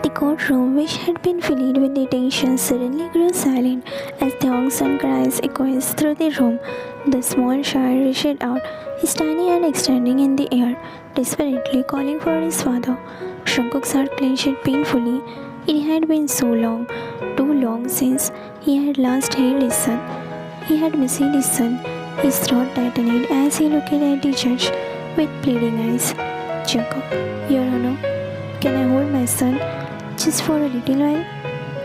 The courtroom, which had been filled with the tension, suddenly grew silent as Thong's cries echoed through the room. The small child reached out, his tiny hand extending in the air, desperately calling for his father. Jungkook's heart clenched painfully. It had been so long, too long since he had last held his son. He had missed his son. His throat tightened as he looked at the judge with pleading eyes. Jungkook, Your Honor, can I hold my son just for a little while?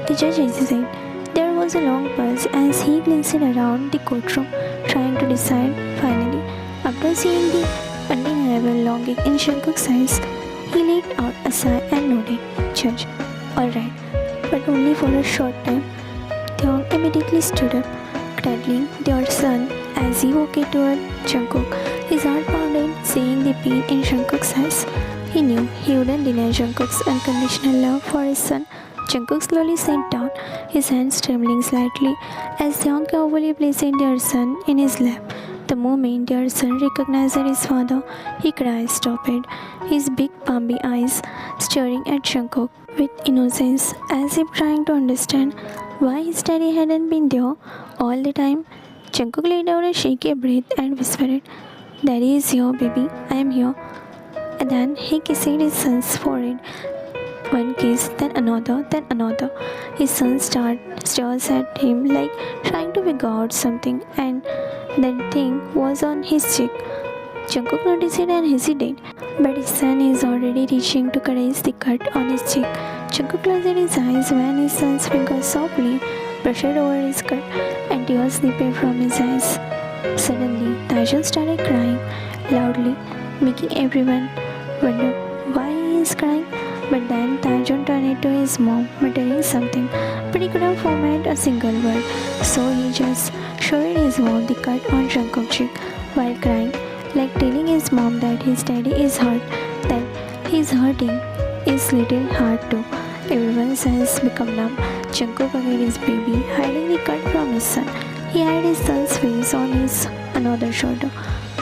The judge hesitated. There was a long pause as he glanced around the courtroom, trying to decide. Finally, after seeing the undeniable longing in Jungkook's eyes, he let out a sigh and nodded. Judge, all right, but only for a short time. Thong immediately stood up, cradling their son as he walked toward Jungkook. His heart pounded, seeing the pain in Jungkook's eyes. He knew he wouldn't deny Jungkook's unconditional love for his son. Jungkook slowly sat down, his hands trembling slightly as Thong carefully placed their son in his lap. The moment their son recognized his father, he cried, stopped, his big pumpy eyes staring at Jungkook with innocence, as if trying to understand why his daddy hadn't been there all the time. Jungkook let out a shaky breath and whispered, Daddy is here, baby, I am here. And then he kissed his son's forehead. One kiss, then another, then another. His son stares at him like trying to figure out something, and that thing was on his cheek. Jungkook noticed it and hesitated, but his son is already reaching to caress the cut on his cheek. Jungkook closed his eyes when his son's fingers softly brushed over his cut, and tears slipped from his eyes. Suddenly, Taejeon started crying loudly, making everyone wonder why he is crying. But then Taejeon turned to his mom, muttering something, but he couldn't formulate a single word, so he just showed his mom the cut on Jungkook's cheek while crying, like telling his mom that his daddy is hurt, that he's hurting his little heart too. Everyone's eyes become numb. Jungkook hugged his baby, hiding the cut from his son. He had his son's face on his another shoulder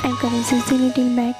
and caresses the little back,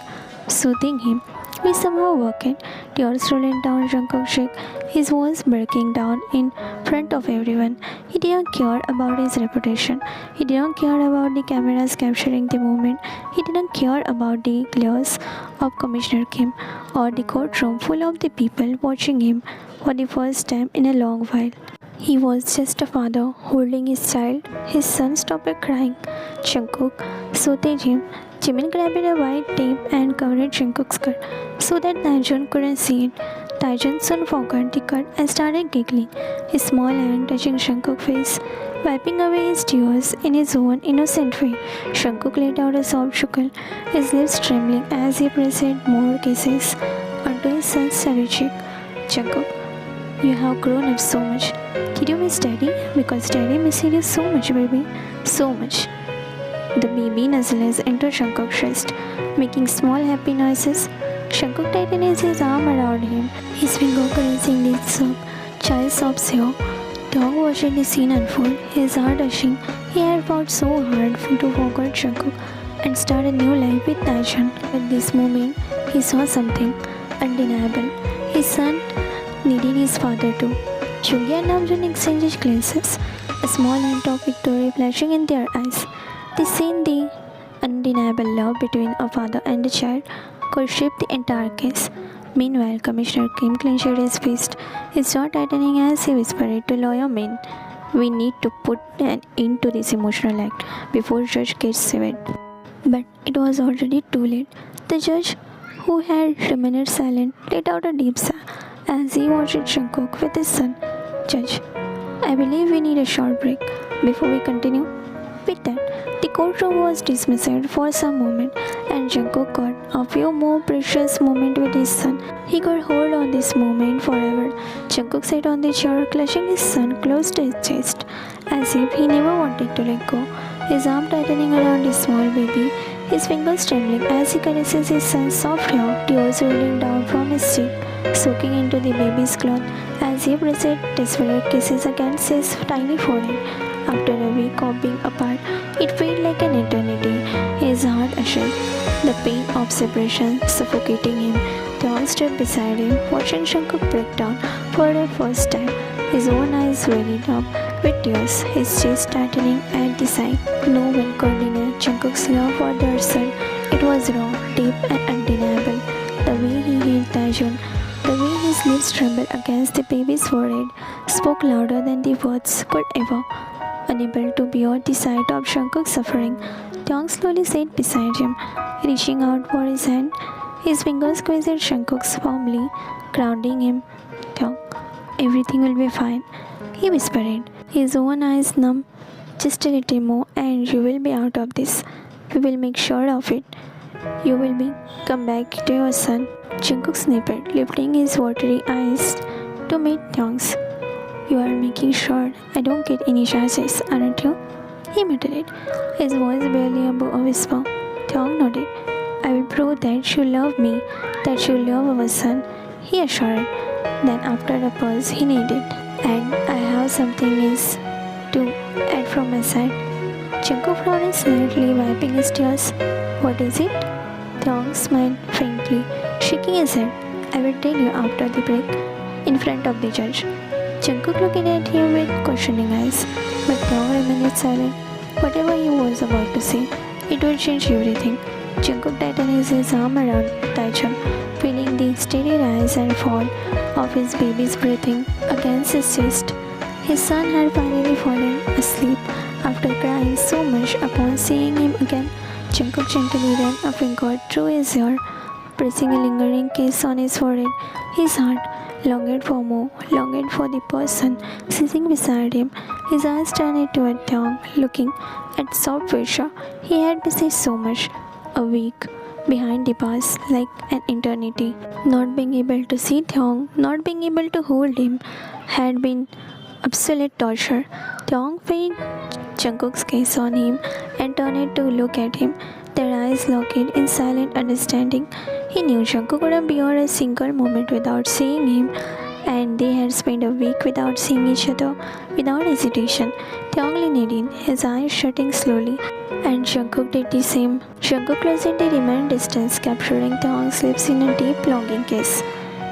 soothing him. We somehow worked, tears rolling down Jungkook's cheek, his voice breaking down in front of everyone. He didn't care about his reputation. He didn't care about the cameras capturing the moment. He didn't care about the glares of Commissioner Kim or the courtroom full of the people watching him for the first time in a long while. He was just a father holding his child. His son stopped crying. Jungkook soothed him. Jimin grabbed a white tape and covered Jungkook's cut so that Taejeon couldn't see it. Taejeon soon forgot the cut and started giggling, his small hand touching Jungkook's face, wiping away his tears in his own innocent way. Jungkook let out a soft chuckle, his lips trembling as he pressed more kisses onto his son's savage cheek. Jungkook, you have grown up so much. Did you miss Daddy? Because Daddy missed you so much, baby. So much. The baby nuzzles into Jungkook's chest, making small happy noises. Jungkook tightens his arm around him, his finger caressing the child's soft hair. Dog watching the scene unfold, his heart rushing. He had fought so hard to forget Jungkook and start a new life with Taejeon. At this moment, he saw something undeniable. His son needed his father too. Junggi and Namjoon exchanged glances, a small hint of victory flashing in their eyes. They seen the undeniable love between a father and a child could shape the entire case. Meanwhile, Commissioner Kim clenched his fist, his jaw tightening as he whispered to lawyer Min, we need to put an end to this emotional act before judge gets severed. But it was already too late. The judge, who had remained silent, let out a deep sigh as he watched Jungkook with his son. Judge, I believe we need a short break before we continue. With that, the courtroom was dismissed for some moment, and Jungkook got a few more precious moments with his son. He could hold on this moment forever. Jungkook sat on the chair, clutching his son close to his chest, as if he never wanted to let go. His arm tightening around his small baby, his fingers trembling as he caresses his son's soft hair, tears rolling down from his cheek, soaking into the baby's cloth as he pressed desperate kisses against his tiny forehead. After a week of being apart, it felt like an eternity. His heart shook, the pain of separation suffocating him. They all stood beside him, watching Jungkook break down, For the first time, his own eyes welling up with tears, his chest tightening at the sight. No one could deny Jungkook's love for their son. It was raw, deep, and undeniable. The way he held Taejun, the way his lips trembled against the baby's forehead, spoke louder than the words could ever. Unable to bear the sight of Jungkook's suffering, Taeyong slowly sat beside him, reaching out for his hand. His fingers squeezed Jungkook's firmly, grounding him. Taeyong, everything will be fine, he whispered, his own eyes numb. Just a little more and you will be out of this. We will make sure of it. You will be come back to your son. Jungkook sniffed, lifting his watery eyes to meet Taeyong's. You are making sure I don't get any charges, aren't you? He muttered, his voice barely above a whisper. Taeyong nodded. I will prove that you love me, that you love our son, he assured. Then after a pause, he nodded. And I have something else to add from my side. Jungkook frowned slightly, wiping his tears. What is it? Taeyong smiled faintly, shaking his head. I will tell you after the break, in front of the judge. Jungkook looked at him with questioning eyes, but Taeyong remained silent. Whatever he was about to say, it would change everything. Jungkook tightened his arm around Taejun, feeling the steady rise and fall of his baby's breathing against his chest. His son had finally fallen asleep after crying so much upon seeing him again. Jungkook gently ran a finger through his hair, pressing a lingering kiss on his forehead. His heart longed for more, longed for the person sitting beside him. His eyes turned toward Taeyong, looking at soft pressure. He had missed so much. A week behind the bars, like an eternity. Not being able to see Taeyong, not being able to hold him, had been absolute torture. Taeyong felt Jungkook's gaze on him and turned to look at him. Their eyes locked in silent understanding. He knew Jungkook couldn't bear a single moment without seeing him, and they had spent a week without seeing each other, without hesitation. Taeyong leaned in, his eyes shutting slowly, and Jungkook did the same. Jungkook closed the remaining distance, capturing Taeyong's lips in a deep, longing kiss.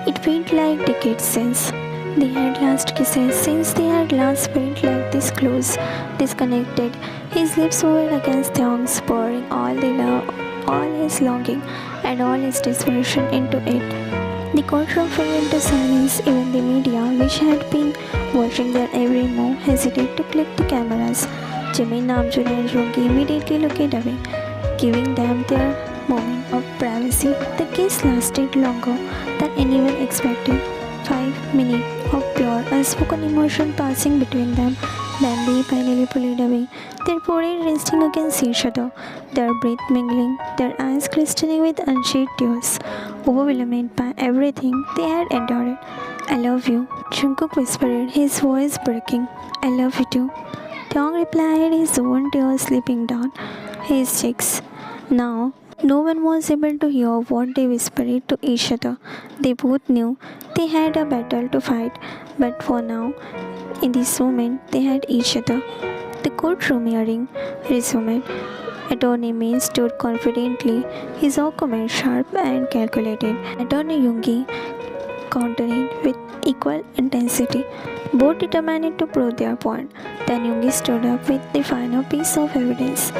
It felt like decades since they had last kisses, since they had last felt like this close, disconnected. His lips moved against Taeyong's, pouring all the love, all his longing, and all his desperation into it. The courtroom fell into silence. Even the media, which had been watching their every move, hesitated to click the cameras. Jimin, Namjoon, and Yoongi immediately looked away, giving them their moment of privacy. The kiss lasted longer than anyone expected. 5 minutes of pure, unspoken emotion passing between them. Then they finally pulled away, their forehead resting against each other, their breath mingling, their eyes glistening with unshed tears, overwhelmed by everything they had endured. I love you, Jungkook whispered, his voice breaking. I love you too. Taeyong replied, his own tears slipping down his cheeks. Now, no one was able to hear what they whispered to each other. They both knew they had a battle to fight, but for now, in this moment, they had each other. The courtroom hearing resumed. Attorney Min stood confidently, his argument sharp and calculated. Attorney Yoongi countered with equal intensity, both determined to prove their point. Then Yoongi stood up with the final piece of evidence,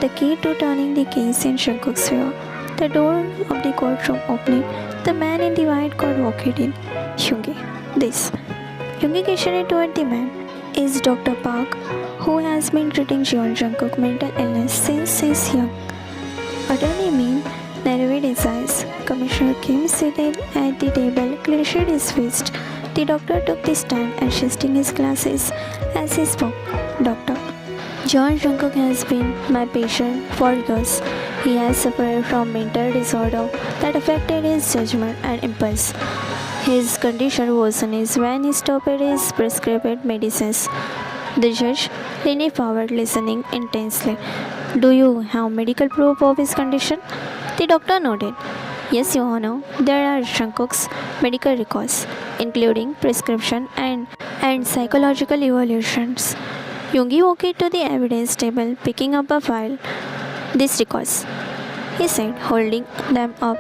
the key to turning the case in Jungkook's favor. The door of the courtroom opened. The man in the white coat walked in. Yoongi, this. Yoongi gestured toward the man. Is Dr. Park, who has been treating Jeon Jungkook's mental illness since he's young. Attorney Min narrowed his eyes. Commissioner Kim seated at the table clenched his fist. The doctor took the stand, adjusting his glasses as he spoke. Doctor, Jeon Jungkook has been my patient for years. He has suffered from mental disorder that affected his judgment and impulse. His condition worsened when he stopped his prescribed medicines. The judge leaned forward, listening intensely. Do you have medical proof of his condition? The doctor nodded. Yes, Your Honor. There are Jungkook's medical records, including prescription and psychological evaluations. Yoongi walked to the evidence table, picking up a file. These records, he said, holding them up.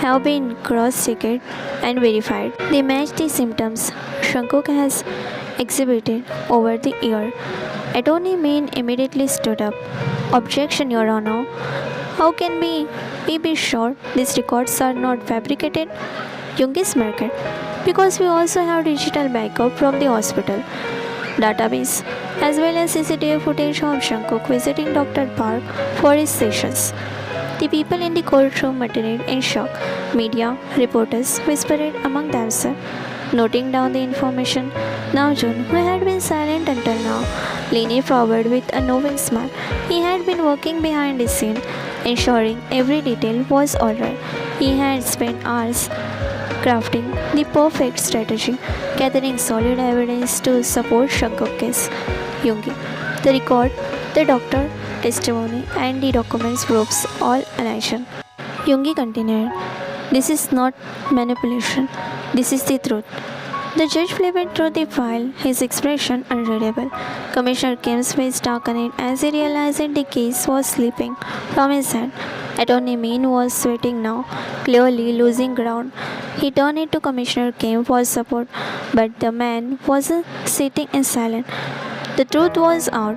have been cross-checked and verified. They match the symptoms Shankuk has exhibited over the year. Attorney Main immediately stood up. Objection, Your Honor. How can we be sure these records are not fabricated? Yoongi smirked. Because we also have digital backup from the hospital database as well as CCTV footage of Shankuk visiting Dr. Park for his sessions. The people in the courtroom muttered in shock. Media reporters whispered among themselves, noting down the information. Namjoon, who had been silent until now, leaned forward with a knowing smile. He had been working behind the scene, ensuring every detail was alright. He had spent hours crafting the perfect strategy, gathering solid evidence to support Shankuk's case. Yoongi, the record, the doctor testimony, and the documents proves all annihilation. Yoongi continued, "This is not manipulation. This is the truth." The judge flipped through the file, his expression unreadable. Commissioner Kim's face darkened as he realized the case was slipping from his hand. Attorney Mean was sweating now, clearly losing ground. He turned to Commissioner Kim for support, but the man was sitting in silence. The truth was out,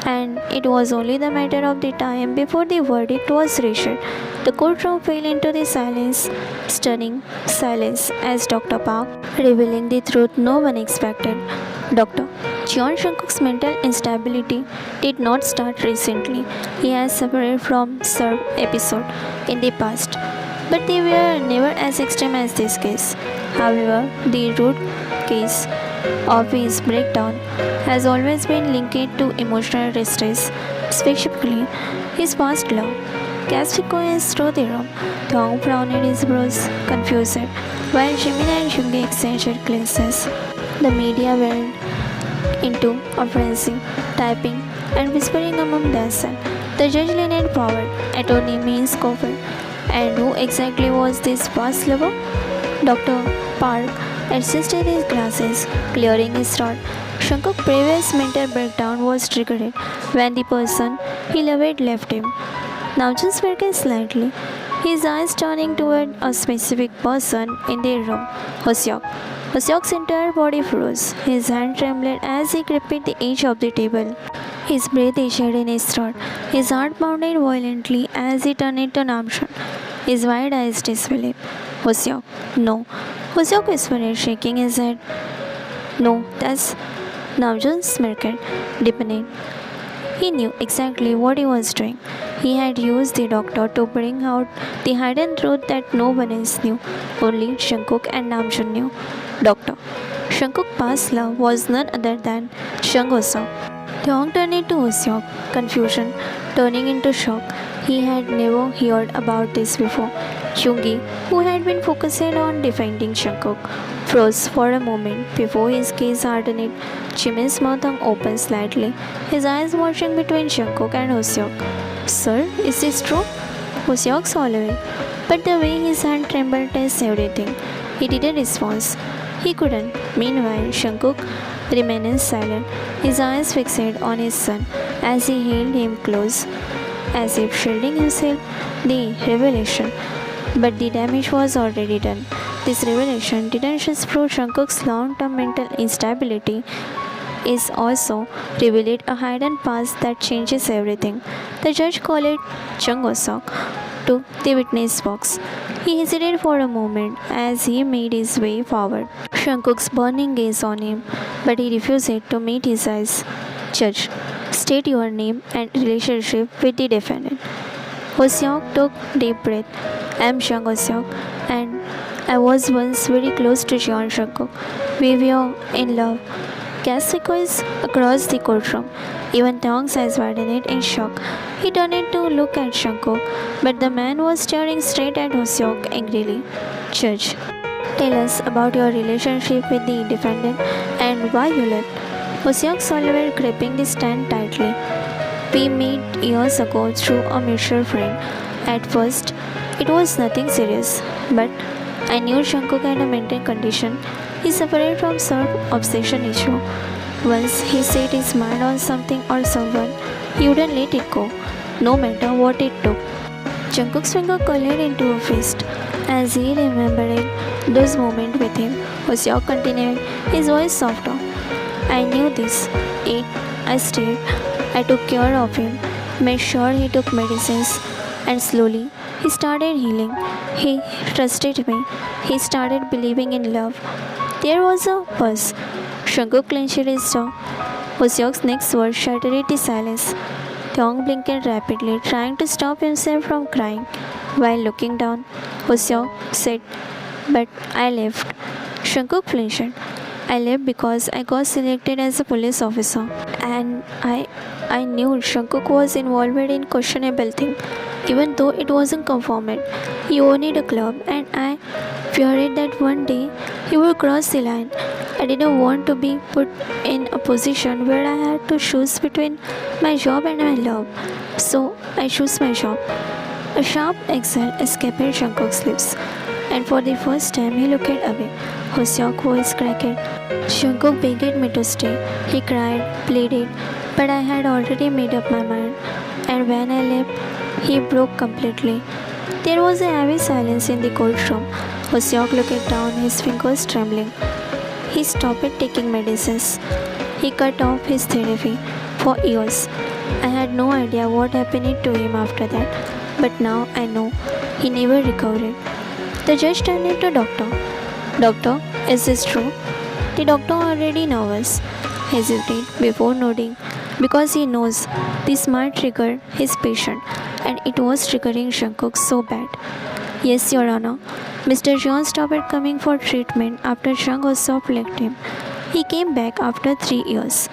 and it was only the matter of the time before the verdict was reached. The courtroom fell into the silence, stunning silence, as Dr. Park, revealing the truth no one expected. Dr. John Shankuk's mental instability did not start recently. He has suffered from serve episode in the past, but they were never as extreme as this case. However, the root case of his breakdown has always been linked to emotional distress, specifically his past love. Casting coins through the room, Thong frowned his brows, confused, while Jimin and Yoongi exchanged glances. The media went into a frenzy, typing and whispering among themselves. The judge leaned forward. Attorney Means covered. And who exactly was this past lover? Dr. Park adjusted his glasses, clearing his throat. Shankuk's previous mental breakdown was triggered when the person he loved left him. Namjoon smirked slightly, his eyes turning toward a specific person in the room, Hoseok. Hoseok's entire body froze. His hand trembled as he gripped the edge of the table. His breath itched in his throat. His heart pounded violently as he turned to Namjoon, his wide eyes disbelief. Hoseok, no. Hoseok whispered, shaking his head. No, that's... Namjoon smirked, deepening. He knew exactly what he was doing. He had used the doctor to bring out the hidden truth that no one else knew. Only Shankuk and Namjoon knew. Doctor. Shankuk's past love was none other than Chung Hoseok. Thong turned to Hoseok, confusion turning into shock. He had never heard about this before. Yoongi, who had been focusing on defending Shankuk, froze for a moment before his gaze hardened. Jimin's mouth hung open slightly, his eyes watching between Shankuk and Hoseok. Sir, is this true? Hoseok swallowed, but the way his hand trembled tells everything. He didn't respond. He couldn't. Meanwhile, Shankuk remained silent, his eyes fixed on his son as he held him close, as if shielding himself the revelation. But the damage was already done. This revelation didn't just prove Shankuk's long-term mental instability, it also revealed a hidden past that changes everything. The judge called Chung Hoseok to the witness box. He hesitated for a moment as he made his way forward. Shankuk's burning gaze on him, but he refused to meet his eyes. Judge, state your name and relationship with the defendant. Hoseok took deep breath. I am Chung Hoseok, and I was once very close to Jeon Shankuk. We were in love. Gas echoes across the courtroom. Even Thong's eyes widened in shock. He turned to look at Shankuk, but the man was staring straight at Hoseok angrily. Judge, tell us about your relationship with the defendant and why you left. Hoseok swallowed, gripping the stand tightly. We met years ago through a mutual friend. At first, it was nothing serious, but I knew Shankuk had a mental condition. He suffered from self-obsession issue. Once he set his mind on something or someone, he wouldn't let it go, no matter what it took. Jungkook's finger curled into a fist as he remembered those moments with him. Hoseok continued, his voice softer. I knew this. I stayed. I took care of him, made sure he took medicines, and slowly he started healing. He trusted me. He started believing in love. There was a pause. Jungkook clenched his jaw. Hoseok's next words shattered the silence. Taeyong blinked rapidly, trying to stop himself from crying. While looking down, Hoseok said, but I left. Jungkook flinched. I left because I got selected as a police officer. And I knew Jungkook was involved in questionable thing. Even though it wasn't confirmed, he owned a club and I feared that one day he would cross the line. I didn't want to be put in a position where I had to choose between my job and my love. So I chose my job. A sharp exhale escaped Jungkook's lips, and for the first time he looked away. Hoseok's voice cracked. Jungkook begged me to stay. He cried, pleaded, but I had already made up my mind. And when I left, he broke completely. There was a heavy silence in the courtroom. Hoseok looked down, his fingers trembling. He stopped taking medicines. He cut off his therapy for years. I had no idea what happened to him after that, but now I know he never recovered. The judge turned to doctor. Doctor, is this true? The doctor, already nervous, hesitated before nodding because he knows this might trigger his patient, and it was triggering Jungkook so bad. Yes, Your Honor. Mr. Jeon stopped coming for treatment after Jung Hoseok left him. He came back after 3 years,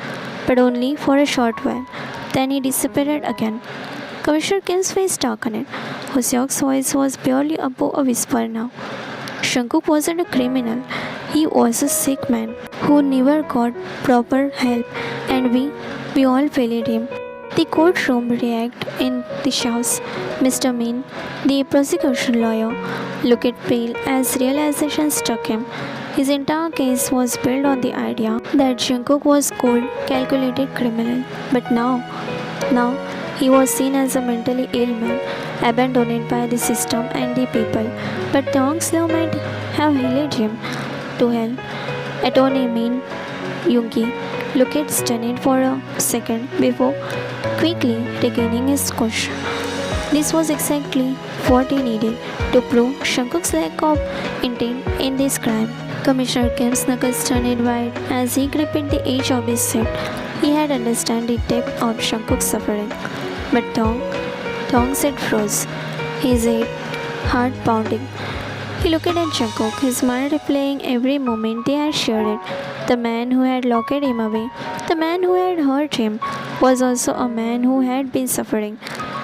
but only for a short while. Then he disappeared again. Commissioner Kim's face darkened. Hoseok's voice was barely above a whisper now. Jungkook wasn't a criminal. He was a sick man who never got proper help, and we all failed him. The courtroom reacted in the shouts. Mr. Min, the prosecution lawyer, looked pale as realization struck him. His entire case was built on the idea that Jungkook was cold, calculated criminal. But now he was seen as a mentally ill man, abandoned by the system and the people. But Taeyong's love might have healed him to hell. Attorney Min Yoongi looked stunned for a second before quickly regaining his caution. This was exactly what he needed to prove Jungkook's lack of intent in this crime. Commissioner Kim's knuckles turned wide as he gripped the edge of his seat. He had understood the depth of Jungkook's suffering. But Taeyong said froze, his heart pounding. He looked at Jungkook, his mind replaying every moment they had shared. The man who had locked him away, the man who had hurt him, was also a man who had been suffering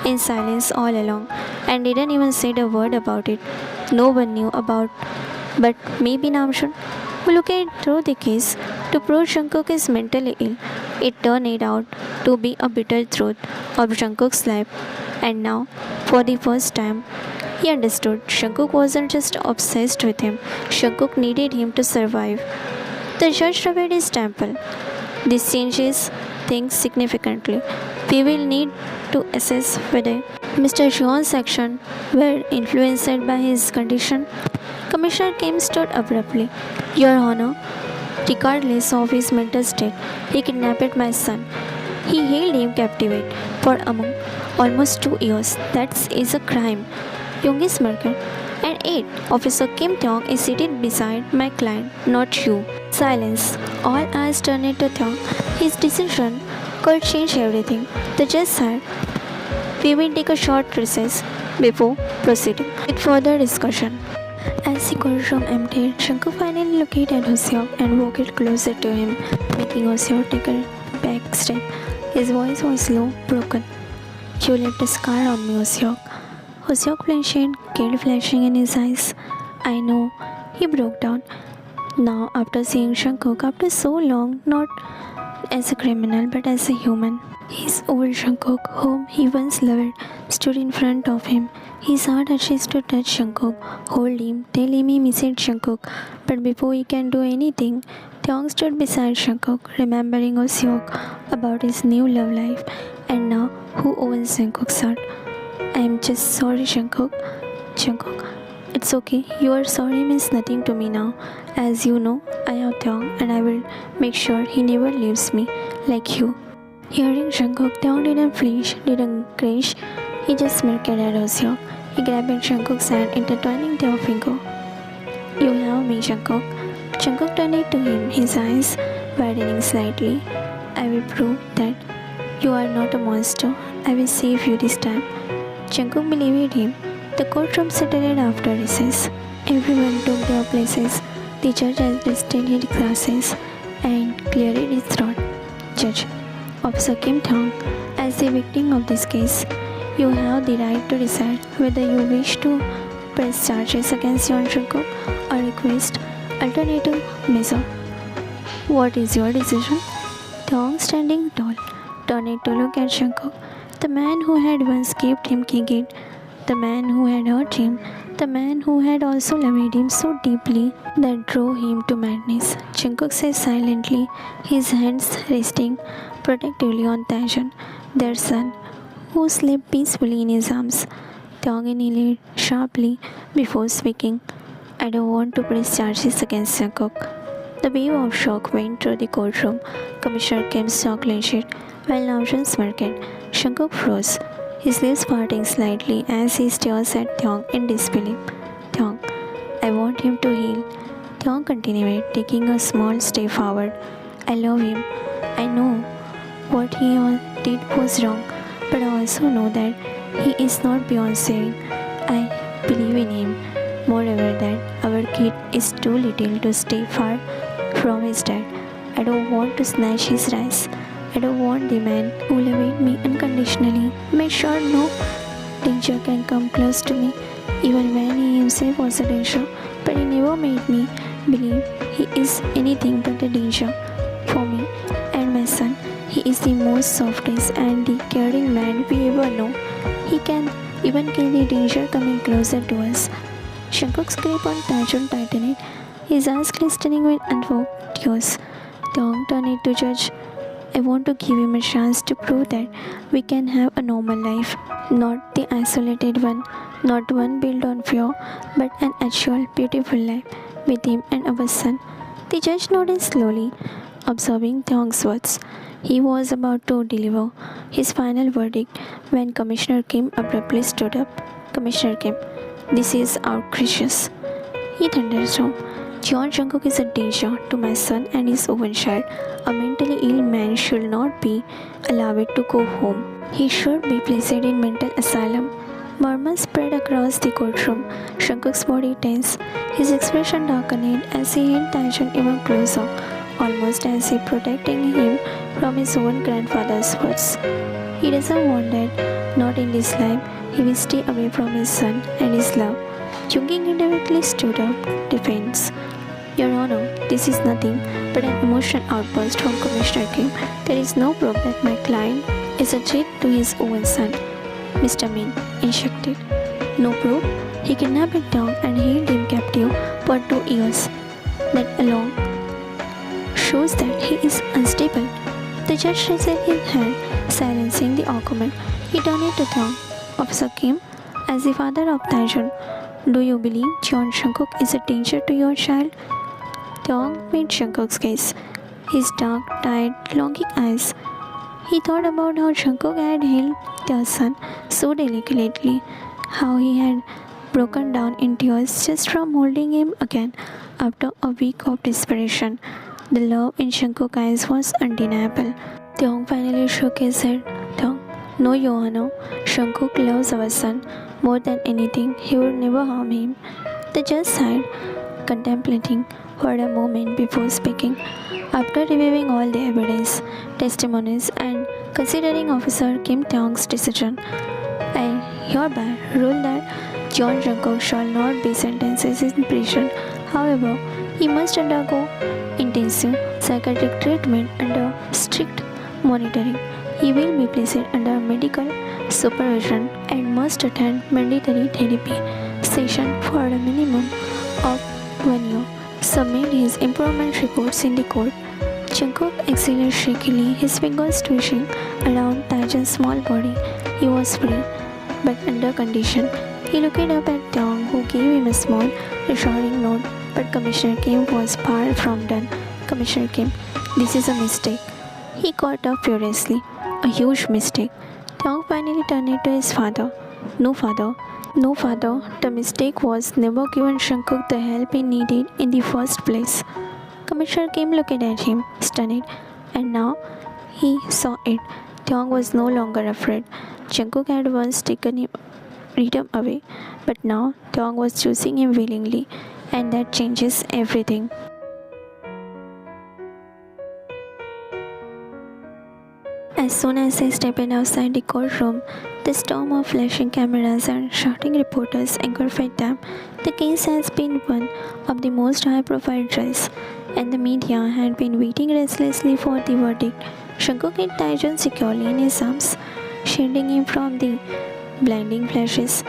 in silence all along and didn't even say a word about it. No one knew about, but maybe Namjoon, who looked through the case to prove Jungkook is mentally ill. It turned out to be a bitter truth of Jungkook's life, and now, for the first time, he understood Jungkook wasn't just obsessed with him, Jungkook needed him to survive. The judge rubbed his temple. This changes things significantly. We will need to assess whether Mr. Jeon's actions were influenced by his condition. Commissioner Kim stood abruptly. Your Honor, regardless of his mental state, he kidnapped my son. He held him captive for among almost 2 years. That is a crime. Yoongi smirked. And 8. Officer Kim Taeyong is seated beside my client, not you. Silence. All eyes turned to Taeyong. His decision could change everything. The judge said, we will take a short recess before proceeding with further discussion. As the courtroom emptied, Jungkook finally looked at Hoseok and walked closer to him, making Hoseok take a back step. His voice was low, broken. You left a scar on me, Hoseok. Hoseok flinched, guilt flashing in his eyes. I know. He broke down. Now, after seeing Jungkook after so long, not as a criminal but as a human. His old Jungkook, whom he once loved, stood in front of him. His heart urges to touch Jungkook, hold him, tell him he missed Jungkook. But before he can do anything, Taeyong stood beside Jungkook, remembering Hoseok about his new love life, and now who owns Jungkook's heart. I'm just sorry, Jungkook. Jungkook, it's okay. Your sorry means nothing to me now. As you know, I have Taeyong and I will make sure he never leaves me like you. Hearing Jungkook, Taeyong didn't flinch, didn't cringe. He just smirked at Roseok. He grabbed Jungkook's hand, intertwining their finger. You have me, Jungkook. Jungkook turned it to him, his eyes widening slightly. I will prove that you are not a monster. I will save you this time. Jungkook believed him. The courtroom settled after recess. Everyone took their places. The judge adjusted his glasses and cleared his throat. Judge, Officer Kim Taeyong, as the victim of this case, you have the right to decide whether you wish to press charges against Yeon Jungkook or request alternative measure. What is your decision? Taeyong, standing tall, turned to look at Jungkook, the man who had once kept him kicking, the man who had hurt him, the man who had also loved him so deeply that drove him to madness. Jungkook said silently, his hands resting protectively on Taejeon, their son, who slept peacefully in his arms. Taeyong inhaled sharply before speaking. I don't want to press charges against Jungkook. The wave of shock went through the courtroom. Commissioner Kim's jaw clenched while Namjoon smirked. Jungkook froze, his lips parting slightly as he stared at Taeyong in disbelief. Taeyong, I want him to heal. Taeyong continued, taking a small step forward. I love him. I know what he did was wrong, but I also know that he is not beyond saving. I believe in him. Moreover, that our kid is too little to stay far from his dad. I don't want to snatch his rights. I don't want the man who loved me unconditionally, made sure no danger can come close to me, even when he himself was a danger. But he never made me believe he is anything but a danger for me and my son. He is the most softest and the caring man we ever know. He can even kill the danger coming closer to us. Jungkook's grip on Taejeon tightened, his eyes glistening with unprovoked tears. Taeyong turned to Judge. I want to give him a chance to prove that we can have a normal life, not the isolated one, not one built on fear, but an actual, beautiful life with him and our son. The judge nodded slowly, observing Taeyong's words. He was about to deliver his final verdict when Commissioner Kim abruptly stood up. Commissioner Kim, this is outrageous. He thunderstormed. Yeon Jungkook is a danger to my son and his own child. A mentally ill man should not be allowed to go home. He should be placed in mental asylum. Murmurs spread across the courtroom. Jungkook's body tensed, his expression darkened as he held Taejeon even closer, almost as if protecting him from his own grandfather's words. He doesn't want that, not in this life. He will stay away from his son and his love. Jungkook indirectly stood up, defense. Your Honor, this is nothing but an emotional outburst from Commissioner Kim. There is no proof that my client is a threat to his own son. Mr. Min injected. No proof? He kidnapped Taeyong and held him captive for 2 years. That alone shows that he is unstable. The judge raised his hand, silencing the argument. He turned it to Taeyong. Officer Kim, as the father of Taejeon, do you believe Yeon Jungkook is a danger to your child? Taeyong made Jungkook's gaze, his dark, tired, longing eyes. He thought about how Jungkook had held their son so delicately, how he had broken down in tears just from holding him again after a week of desperation. The love in Jungkook's eyes was undeniable. Taeyong finally shook his head. Taeyong, no, Your Honor. Jungkook loves our son more than anything. He would never harm him. The judge sighed, contemplating for a moment before speaking. After reviewing all the evidence, testimonies, and considering Officer Kim Taeyong's decision, I hereby rule that Yeon Jungkook shall not be sentenced in prison. However, he must undergo intensive psychiatric treatment under strict monitoring. He will be placed under medical supervision and must attend mandatory therapy session for a minimum of 1 year. Submit his improvement reports in the court. Jungkook exhaled shakily, his fingers twitching around Taejeon's small body. He was free. but under condition. He looked up at Tong, who gave him a small, reassuring nod. But Commissioner Kim was far from done. Commissioner Kim, this is a mistake. He caught up furiously. A huge mistake. Tong finally turned to his father. No, father. No, father. The mistake was never giving Shankuk the help he needed in the first place. Commissioner Kim looked at him, stunned, and now he saw it. Tong was no longer afraid. Jungkook had once taken him, freedom away, but now Tong was choosing him willingly, and that changes everything. As soon as they stepped outside the courtroom, the storm of flashing cameras and shouting reporters engulfed them. The case has been one of the most high-profile trials, and the media had been waiting restlessly for the verdict. Shankuk hid Taejon securely in his arms, shielding him from the blinding flashes.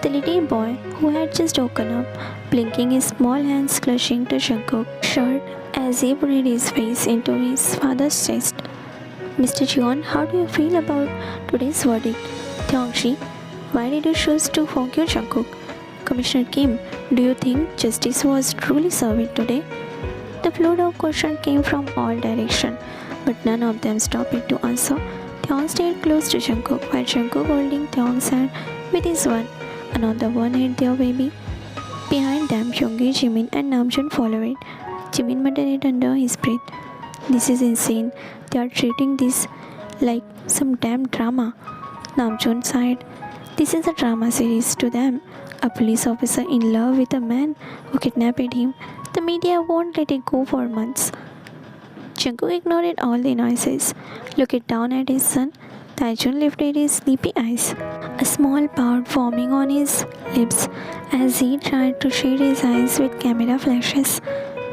The little boy, who had just woken up, blinking his small hands clutching to Shankuk's shirt as he buried his face into his father's chest. Mr. Jeon, how do you feel about today's verdict? Kyungshi, why did you choose to forgive Jungkook? Commissioner Kim, do you think justice was truly served today? The flood of questions came from all directions, but none of them stopped it to answer. Taeyong stayed close to Jungkook, while Jungkook holding Taeyong's hand with his one. Another one held their baby. Behind them, Hyunggi, Jimin, and Namjoon followed. Jimin muttered it under his breath. This is insane. They are treating this like some damn drama. Namjoon sighed. This is a drama series to them. A police officer in love with a man who kidnapped him. The media won't let it go for months. Jungkook ignored all the noises, looked down at his son. Taejoon lifted his sleepy eyes, a small pout forming on his lips as he tried to shade his eyes with camera flashes.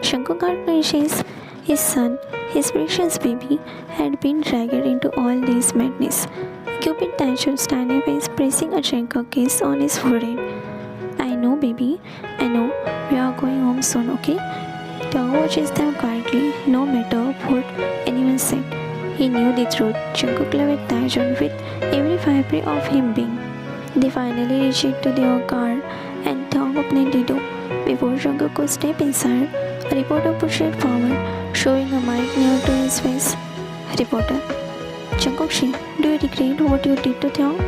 Jungkook got precious. His son, his precious baby, had been dragged into all this madness. Cupid Taejoon's tiny face pressing a Jungkook kiss on his forehead. I know, baby. I know. We are going home soon, okay? Taeyong watches them quietly, no matter what anyone said. He knew the truth. Jungkook loved Taejoon with every fiber of him being. They finally reached to their car, and Taeyong opened the door. Before Jungkook could step inside, a reporter pushed forward, showing a mic near to his face. Reporter, Jungkook-shi, do you regret what you did to Taeyong?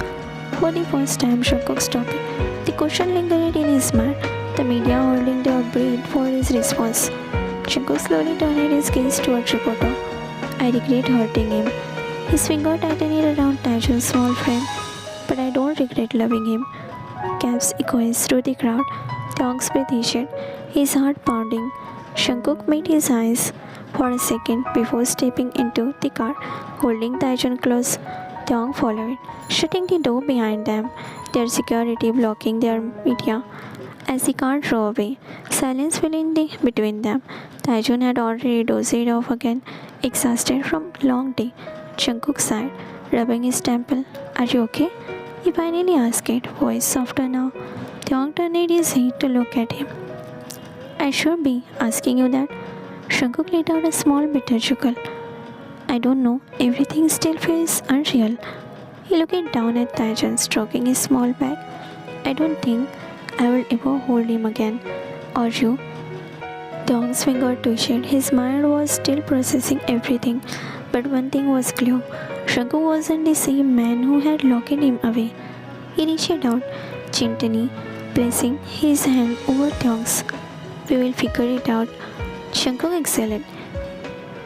For the first time, Jungkook stopped. The question lingered in his mind, the media holding their breath for his response. Jungkook slowly turned his gaze towards reporter. I regret hurting him. His finger tightened around Taejoon's small frame. But I don't regret loving him. Gasps echoed through the crowd. Taeyong's breath hished, his heart pounding. Jungkook made his eyes for a second before stepping into the car, holding Taejoon close. Taeyong followed, shutting the door behind them, their security blocking their media. As the car drove away, silence fell in between them. Taejoon had already dozed off again, exhausted from a long day. Jungkook sighed, rubbing his temple. Are you okay? He finally asked, voice softer now. Taeyong turned his head to look at him. I should be asking you that. Jungkook let out a small bitter chuckle. I don't know, everything still feels unreal. He looked down at Taejoon, stroking his small back. I don't think I will ever hold him again. Or you? Taeyong's finger twitched. His mind was still processing everything. But one thing was clear. Jungkook wasn't the same man who had locked him away. He reached out, gently, placing his hand over Taeyong's. We will figure it out. Jungkook exhaled,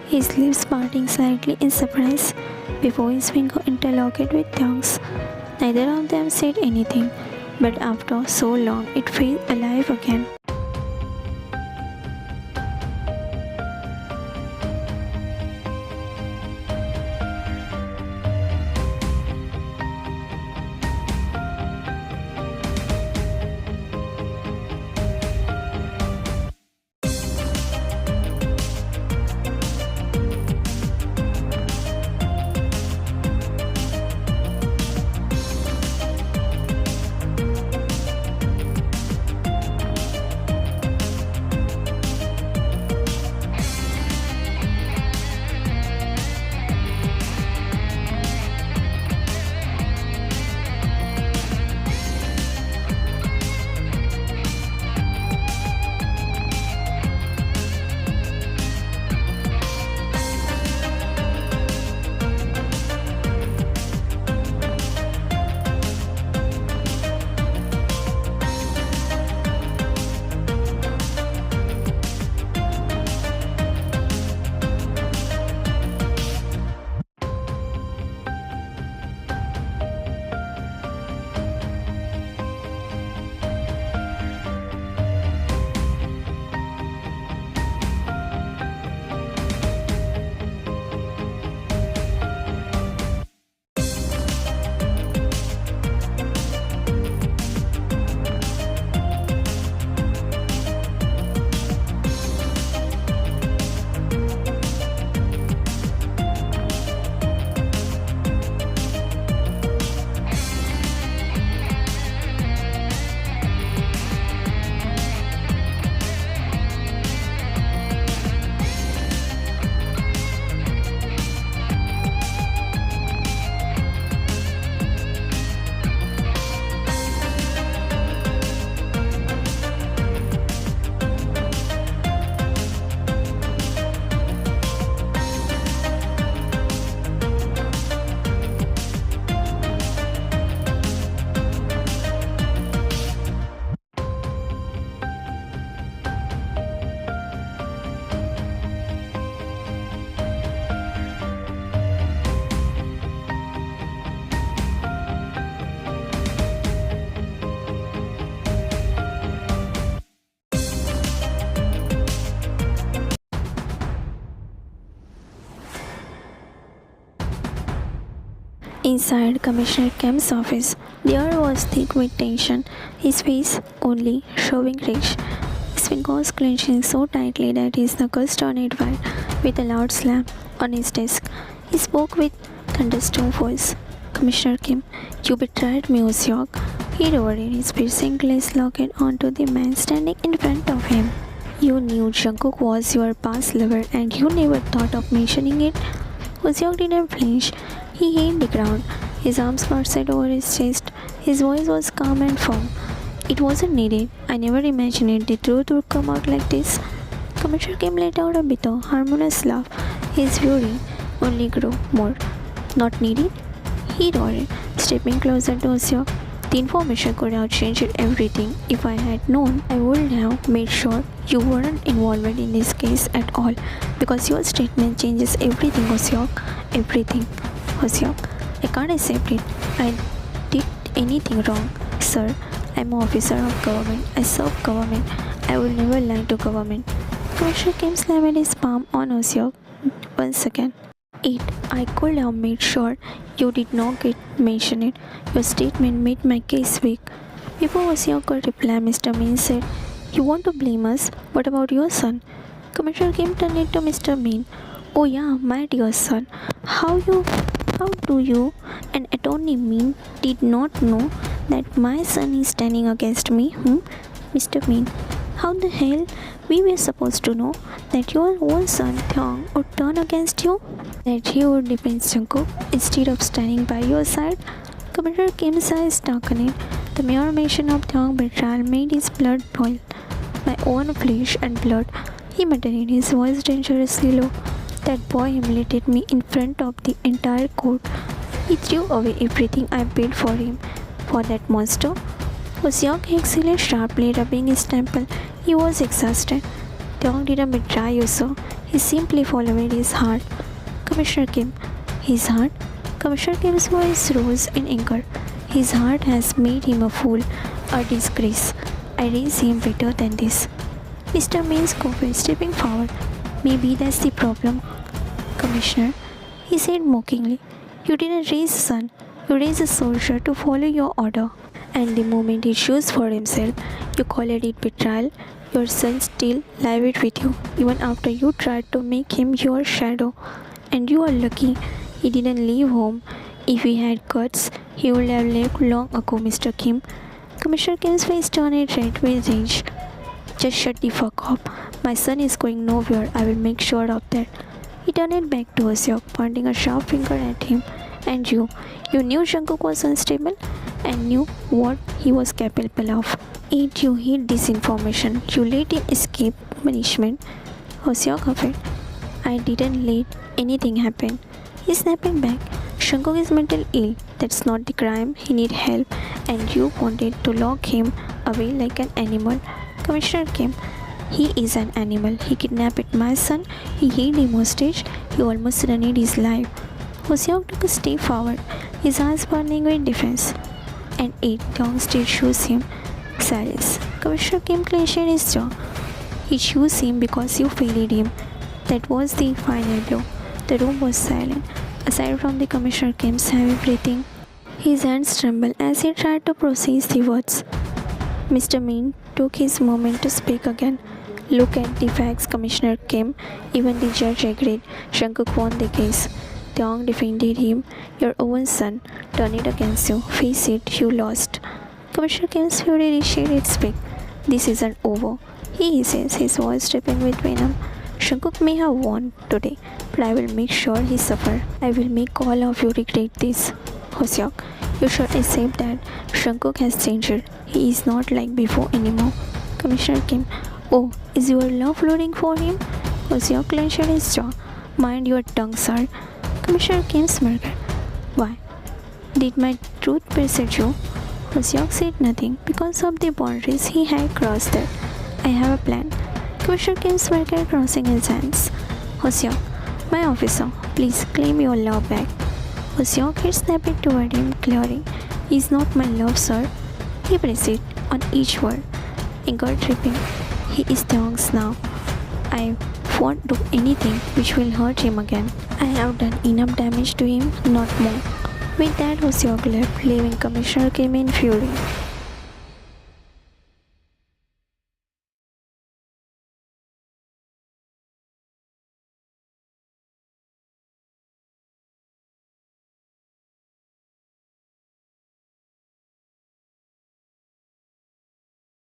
his lips parting slightly in surprise before his finger interlocked with Taeyong's. Neither of them said anything, but after so long, it felt alive again. Inside Commissioner Kemp's office, the air was thick with tension, his face only showing rage, his fingers clenching so tightly that his knuckles turned white with a loud slam on his desk. He spoke with thunderstorm voice. Commissioner Kim, you betrayed me, Osyok. He roared, his piercing gaze locked onto the man standing in front of him. You knew Jungkook was your past lover and you never thought of mentioning it. Osyok didn't flinch. He hit the ground, his arms crossed over his chest. His voice was calm and firm. It wasn't needed. I never imagined the truth would come out like this. Commissioner Kim let out a bitter, harmonious laugh. His fury only grew more. Not needed? He roared, stepping closer to Osyok. The information could have changed everything. If I had known, I would have made sure you weren't involved in this case at all. Because your statement changes everything, Osyok. Everything. Osyok, I can't accept it. I did anything wrong. Sir, I'm an officer of government. I serve government. I will never lie to government. Commissioner Kim slammed his palm on Osyok once again. I could have made sure you did not get mentioned. Your statement made my case weak. Before Osyok could reply, Mr. Min said, you want to blame us? What about your son? Commissioner Kim turned it to Mr. Min. Oh yeah, my dear son. How do you, an attorney Min, did not know that my son is standing against me? Mr. Min, how the hell we were supposed to know that your own son Thong would turn against you? That he would defend Jungkook instead of standing by your side? Commander Kim's eyes darkened. The mere mention of Thong's betrayal made his blood boil. My own flesh and blood, he muttered, his voice dangerously low. That boy humiliated me in front of the entire court. He threw away everything I paid for him. For that monster? Osyok exhaled sharply, rubbing his temple. He was exhausted. Thong didn't betray you, sir. He simply followed his heart. Commissioner Kim, his heart? Commissioner Kim's voice rose in anger. His heart has made him a fool, a disgrace. I raised him better than this. Mr. Min scoffed, stepping forward. Maybe that's the problem, Commissioner, he said mockingly. You didn't raise a son. You raised a soldier to follow your order. And the moment he chose for himself, you called it betrayal. Your son still lived with you, even after you tried to make him your shadow. And you are lucky he didn't leave home. If he had guts, he would have left long ago, Mr. Kim. Commissioner Kim's face turned red with rage. Just shut the fuck up. My son is going nowhere. I will make sure of that. He turned it back to Osyok, pointing a sharp finger at him. And you knew Jungkook was unstable and knew what he was capable of. Yet you hid this information. You let him escape punishment. Osyok huffed. I didn't let anything happen. He snapped back. Jungkook is mentally ill. That's not the crime. He needs help. And you wanted to lock him away like an animal. Commissioner Kim, he is an animal. He kidnapped my son. He held him hostage. He almost ruined his life. Osyok took a step forward, his eyes burning with defense. And Thong still chose him. Silence. Commissioner Kim clenched his jaw. He chose him because you failed him. That was the final blow. The room was silent, aside from the Commissioner Kim's heavy breathing. His hands trembled as he tried to process the words. Mr. Min took his moment to speak again. Look at the facts, Commissioner Kim. Even the judge agreed. Jungkook won the case. Thong defended him. Your own son turned it against you. Face it, you lost. Commissioner Kim's fury reshared its peak. This isn't over. He says, his voice dripping with venom. Jungkook may have won today, but I will make sure he suffers. I will make all of you regret this. Osyok, you should accept that Jungkook has changed. He is not like before anymore. Commissioner Kim, oh, is your love flooding for him? Osyok clenched his jaw. Mind your tongue, sir. Commissioner Kim smirked. Why? Did my truth persuade you? Osyok said nothing because of the boundaries he had crossed there. I have a plan. Commissioner Kim smirked, crossing his hands. Osyok, my officer, please claim your love back. Osyok had snapped toward him, glaring. He is not my love, sir. He pressed on each word, anger dripping. He is Thong's now. I won't do anything which will hurt him again. I have done enough damage to him, not more. With that was your clip, leaving Commissioner Kim in fury.